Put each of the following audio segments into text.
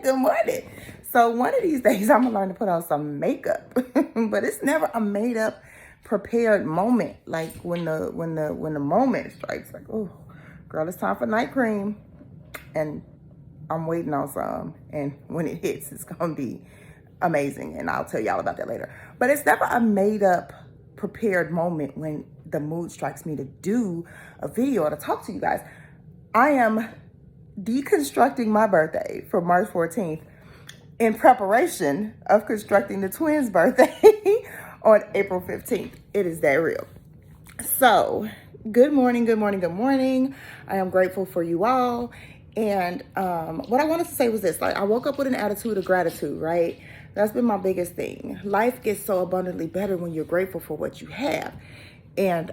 Good morning. So one of these days I'm gonna learn to put on some makeup, but it's never a made up, prepared moment. Like when the moment strikes, like, oh, girl, it's time for night cream, and I'm waiting on some. And when it hits, it's gonna be amazing, and I'll tell y'all about that later. But it's never a made up, prepared moment when the mood strikes me to do a video or to talk to you guys. I am deconstructing my birthday for March 14th in preparation of constructing the twins' birthday on April 15th. It is that real. So, good morning, good morning, good morning. I am grateful for you all. And what I wanted to say was this. Like, I woke up with an attitude of gratitude, right? That's been my biggest thing. Life gets so abundantly better when you're grateful for what you have. And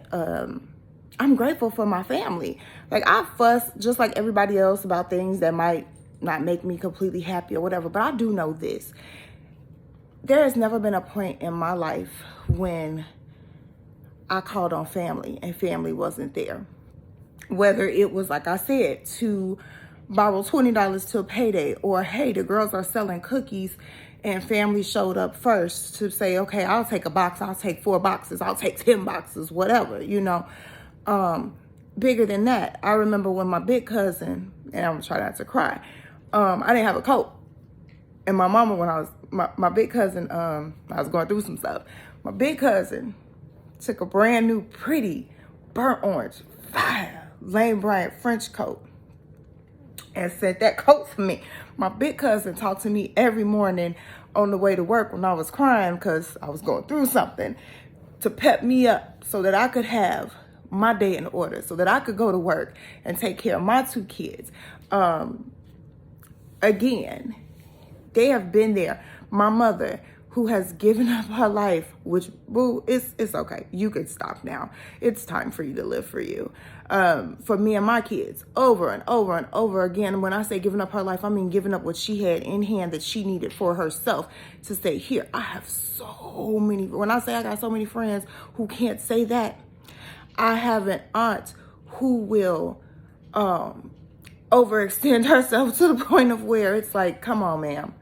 I'm grateful for my family. Like, I fuss just like everybody else about things that might not make me completely happy or whatever. But I do know this. There has never been a point in my life when I called on family and family wasn't there. Whether it was, like I said, to borrow $20 to a payday, or hey, the girls are selling cookies and family showed up first to say, okay, I'll take a box, I'll take 4 boxes, I'll take 10 boxes, whatever, you know. Bigger than that, I remember when my big cousin, and I'm gonna try not to cry, I didn't have a coat. And my mama, when I was, my big cousin, I was going through some stuff. My big cousin took a brand new, pretty, burnt orange, fire, Lane Bryant French coat and sent that coat for me. My big cousin talked to me every morning on the way to work when I was crying because I was going through something, to pep me up so that I could have my day in order, so that I could go to work and take care of my 2 kids. Again, they have been there. My mother, who has given up her life, which, boo, it's okay. You can stop now. It's time for you to live for you. For me and my kids, over and over and over again. When I say giving up her life, I mean giving up what she had in hand that she needed for herself to say, here, I have so many. When I say I got so many friends who can't say that, I have an aunt who will overextend herself to the point of where it's like, come on, ma'am.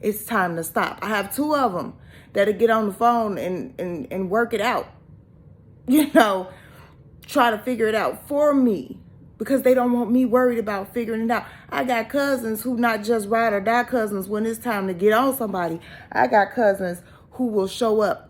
It's time to stop. I have 2 of them that'll get on the phone and work it out. You know, try to figure it out for me because they don't want me worried about figuring it out. I got cousins who not just ride or die cousins when it's time to get on somebody. I got cousins who will show up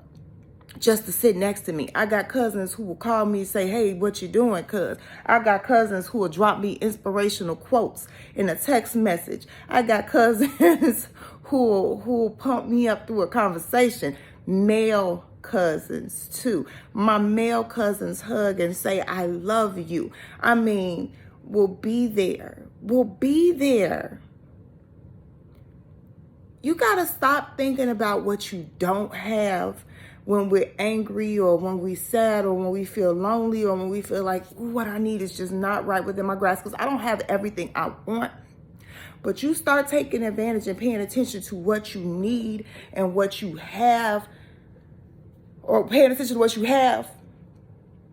just to sit next to me. I got cousins who will call me and say, hey, what you doing, cuz? I got cousins who will drop me inspirational quotes in a text message. I got cousins who will pump me up through a conversation. Male cousins too. My male cousins hug and say, I love you. I mean, we'll be there. We'll be there. You got to stop thinking about what you don't have when we're angry, or when we're sad, or when we feel lonely, or when we feel like what I need is just not right within my grasp, because I don't have everything I want. But you start taking advantage and paying attention to what you need and what you have, or paying attention to what you have,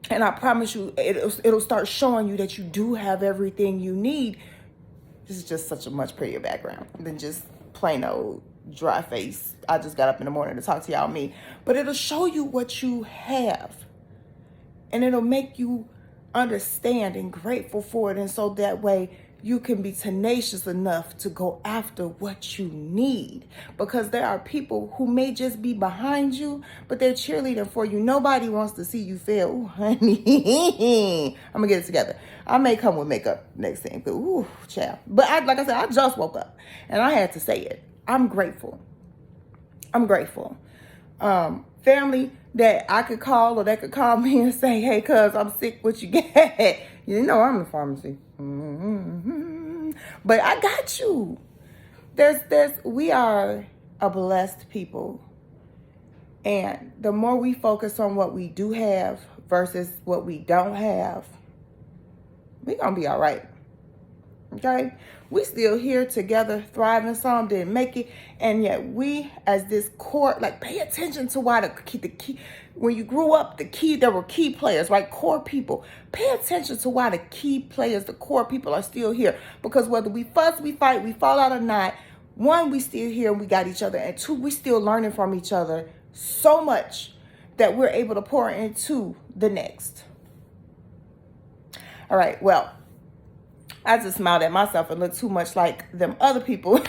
and I promise you, it'll start showing you that you do have everything you need. This is just such a much prettier background than just plain old dry face. I just got up in the morning to talk to y'all me. But it'll show you what you have. And it'll make you understand and grateful for it. And so that way you can be tenacious enough to go after what you need. Because there are people who may just be behind you, but they're cheerleading for you. Nobody wants to see you fail. Ooh, honey, I'm going to get it together. I may come with makeup next thing. But, ooh, child. But like I said, I just woke up and I had to say it. I'm grateful. I'm grateful. Family that I could call, or that could call me and say, hey, cuz, I'm sick, what you get? You know I'm in the pharmacy. Mm-hmm. But I got you. We are a blessed people. And the more we focus on what we do have versus what we don't have, we're going to be all right. Okay? We still here together, thriving. Some didn't make it. And yet we, as this core, like, pay attention to why the key, when you grew up, there were key players, right? Core people. Pay attention to why the key players, the core people are still here. Because whether we fuss, we fight, we fall out or not, one, we still here and we got each other. And two, we still learning from each other so much that we're able to pour into the next. All right, well, I just smiled at myself and looked too much like them other people.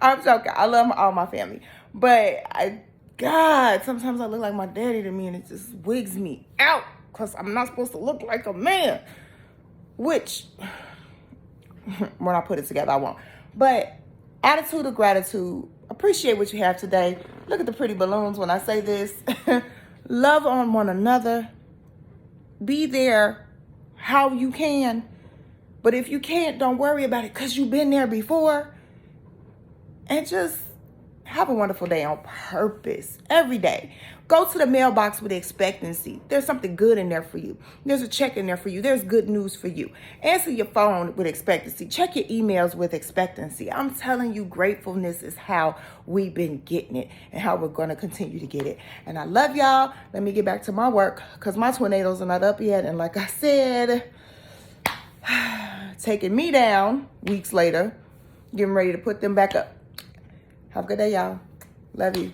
I'm joking. I love all my family. But God, sometimes I look like my daddy to me and it just wigs me out because I'm not supposed to look like a man. Which, when I put it together, I won't. But attitude of gratitude. Appreciate what you have today. Look at the pretty balloons when I say this. Love on one another. Be there how you can. But if you can't, don't worry about it because you've been there before. And just have a wonderful day on purpose every day. Go to the mailbox with expectancy. There's something good in there for you. There's a check in there for you. There's good news for you. Answer your phone with expectancy. Check your emails with expectancy. I'm telling you, gratefulness is how we've been getting it and how we're going to continue to get it. And I love y'all. Let me get back to my work because my tornadoes are not up yet. And like I said, taking me down weeks later, getting ready to put them back up. Have a good day, y'all. Love you.